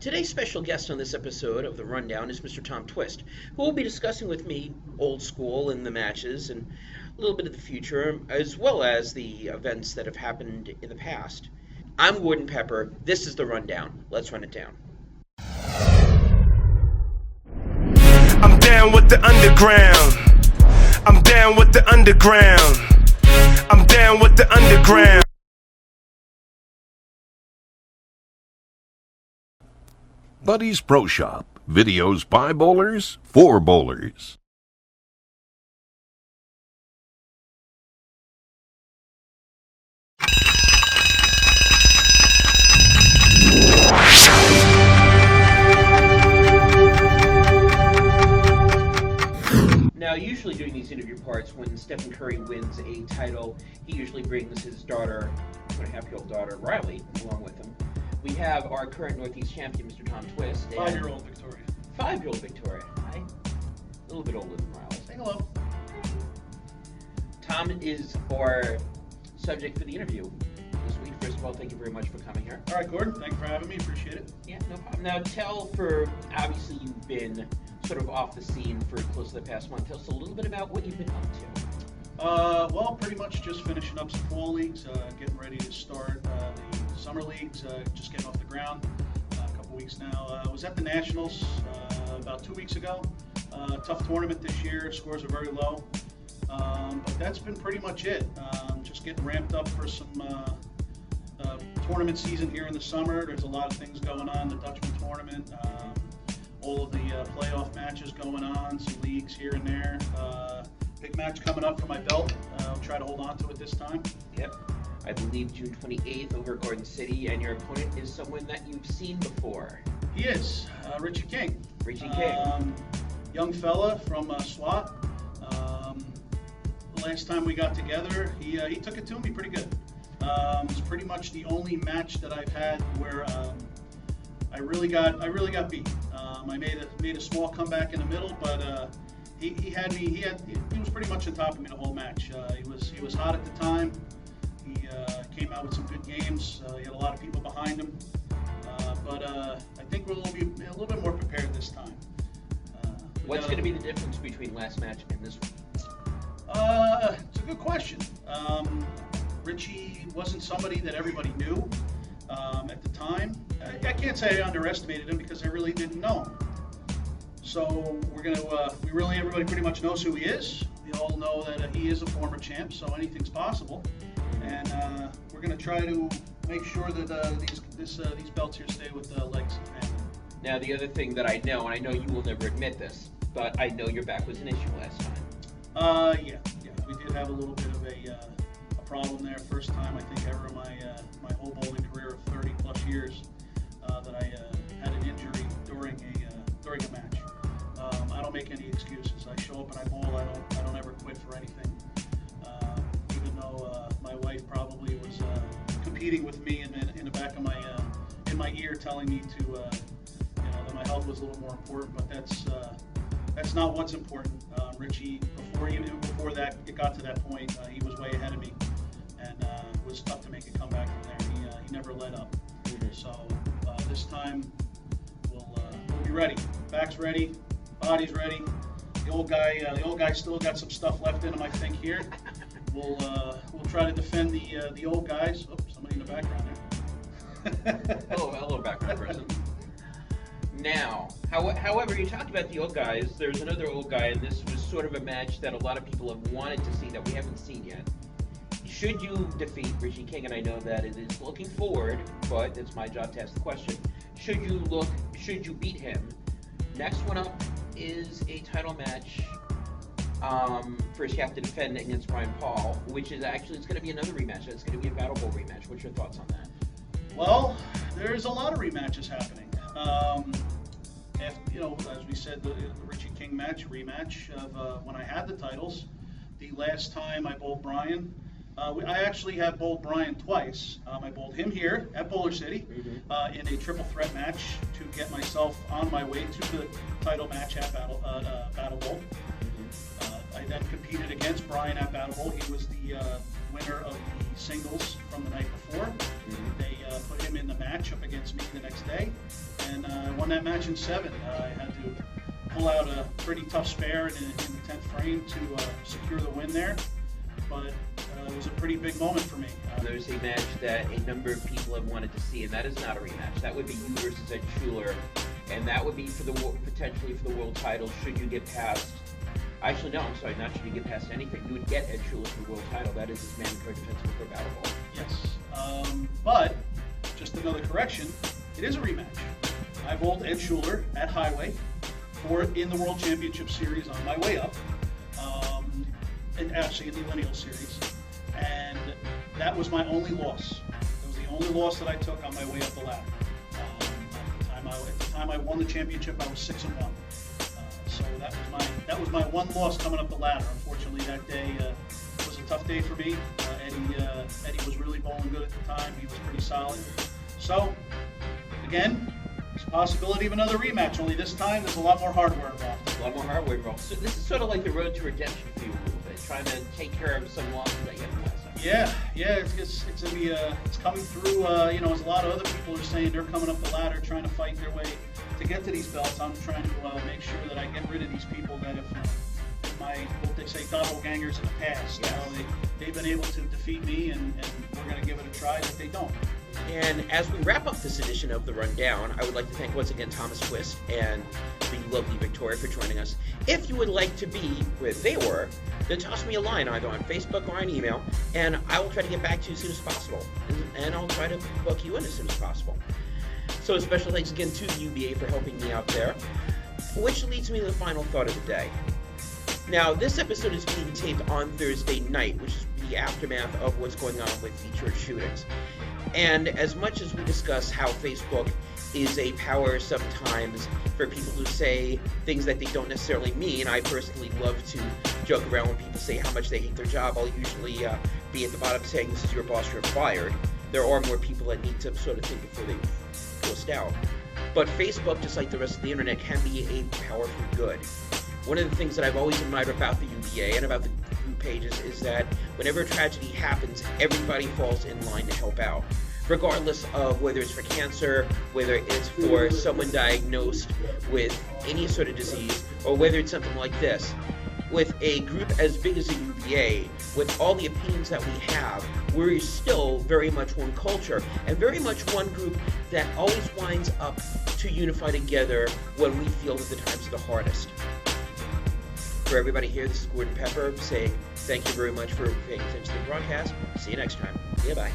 Today's special guest on this episode of The Rundown is Mr. Tom Twist, who will be discussing with me old school and the matches and a little bit of the future, as well as the events that have happened in the past. I'm Gordon Pepper. This is The Rundown. Let's run it down. I'm down with the underground. I'm down with the underground. I'm down with the underground. Buddy's Pro Shop. Videos by bowlers, for bowlers. Now, usually during these interview parts, when Stephen Curry wins a title, he usually brings his daughter, 2.5-year-old daughter, Riley, along with him. We have our current Northeast champion, Mr. Tom Twist. 5-year-old Victoria. 5-year-old Victoria. Hi. A little bit older than Riley. Say hello. Tom is our subject for the interview this week. First of all, thank you very much for coming here. All right, Gordon. Thanks for having me. Appreciate it. Yeah, no problem. Now, obviously you've been sort of off the scene for close to the past month. Tell us a little bit about what you've been up to. Well, pretty much just finishing up some fall leagues, getting ready to start the summer leagues, just getting off the ground. A couple weeks now. I was at the Nationals about 2 weeks ago. Tough tournament this year. Scores are very low. But that's been pretty much it. Just getting ramped up for some tournament season here in the summer. There's a lot of things going on. The Dutchman tournament. All of the playoff matches going on. Some leagues here and there. Big match coming up for my belt. I'll try to hold on to it this time. Yep. I believe June 28th over Garden City, and your opponent is someone that you've seen before. He is Richie King. Richie King. Young fella from SWAT. The last time we got together, he took it to me pretty good. It's pretty much the only match that I've had where I really got beat. I made a small comeback in the middle, but he had me. He was pretty much on top of me the whole match. He was hot at the time. He came out with some good games. He had a lot of people behind him. But I think we'll be a little bit more prepared this time. What's going to be the difference between last match and this one? It's a good question. Richie wasn't somebody that everybody knew at the time. I can't say I underestimated him because I really didn't know him. So everybody pretty much knows who he is. We all know that he is a former champ, so anything's possible. And we're going to try to make sure that these belts here stay with the legacy family. Now, the other thing that I know, and I know you will never admit this, but I know your back was an issue last time. Yeah. We did have a little bit of a problem there. First time I think ever in my whole bowling career of 30 plus years that I had an injury during a match. I don't make any excuses. I show up and I bowl. I don't ever quit for anything. Even though my wife probably was competing with me in the back of my ear, telling me to that my health was a little more important. But that's not what's important. Richie, before that it got to that point, he was way ahead of me, and it was tough to make a comeback from there. He never let up. Mm-hmm. So this time we'll be ready. Back's ready, body's ready. The old guy still got some stuff left in him, I think. Here, we'll try to defend the old guys. Oh, somebody in the background there. Hello, background person. Now, however, you talked about the old guys. There's another old guy, and this was sort of a match that a lot of people have wanted to see that we haven't seen yet. Should you defeat Richie King, and I know that it is looking forward, but it's my job to ask the question. Should you beat him? Next one up is a title match. First you have to defend against Brian Paul, which is actually, it's going to be another rematch. It's going to be a Battle Bowl rematch. What's your thoughts on that? Well, there's a lot of rematches happening. As we said, the Richie King rematch of when I had the titles. The last time I bowled Brian, I actually have bowled Brian twice. I bowled him here at Bowler City in a triple threat match to get myself on my way to the title match at Battle Bowl. I then competed against Brian at Battle Bowl. He was the winner of the singles from the night before. They put him in the match up against me the next day, and won that match in 7. I had to pull out a pretty tough spare in the 10th frame to secure the win there, but it was a pretty big moment for me. There's a match that a number of people have wanted to see, and that is not a rematch. That would be you versus Ed Schuler, and that would be for the potentially for the world title. Should you get past? Actually, no. I'm sorry. Not should you get past anything. You would get Ed Schuler for the world title. That is his mandatory defense before Battle Bowl. Yes, but just another correction. It is a rematch. I bowled Ed Schuler at Highway in the World Championship Series on my way up, and actually in the Lineal Series, and that was my only loss. It was the only loss that I took on my way up the ladder. At the time I won the championship, I was 6-1. So that was my one loss coming up the ladder. Unfortunately, that day was a tough day for me. Eddie was really bowling good at the time. He was pretty solid. So again, there's a possibility of another rematch. Only this time there's a lot more hardware involved. A lot more hardware involved. So this is sort of like the road to redemption for you a little bit, trying to take care of some losses that you had last time. Yeah, it's coming through. As a lot of other people are saying, they're coming up the ladder, trying to fight their way to get to these belts. I'm trying to make sure that I get rid of these people that have what they say, doppelgangers in the past. Yes. They've been able to defeat me, and we're going to give it a try that they don't. And as we wrap up this edition of The Rundown, I would like to thank once again Thomas Twist and the lovely Victoria for joining us. If you would like to be where they were, then toss me a line either on Facebook or an email, and I will try to get back to you as soon as possible. And I'll try to book you in as soon as possible. So a special thanks again to the UBA for helping me out there, which leads me to the final thought of the day. Now, this episode is being taped on Thursday night, which is the aftermath of what's going on with the church shootings. And as much as we discuss how Facebook is a power sometimes for people who say things that they don't necessarily mean, I personally love to joke around when people say how much they hate their job. I'll usually be at the bottom saying, "This is your boss, you're fired." There are more people that need to sort of think before they twist out. But Facebook, just like the rest of the internet, can be a power for good. One of the things that I've always admired about the UBA and about the group pages is that whenever a tragedy happens, everybody falls in line to help out. Regardless of whether it's for cancer, whether it's for someone diagnosed with any sort of disease, or whether it's something like this. With a group as big as the UBA, with all the opinions that we have, we're still very much one culture, and very much one group that always winds up to unify together when we feel that the times are the hardest. For everybody here, this is Gordon Pepper saying thank you very much for paying attention to the broadcast. See you next time. Yeah, bye.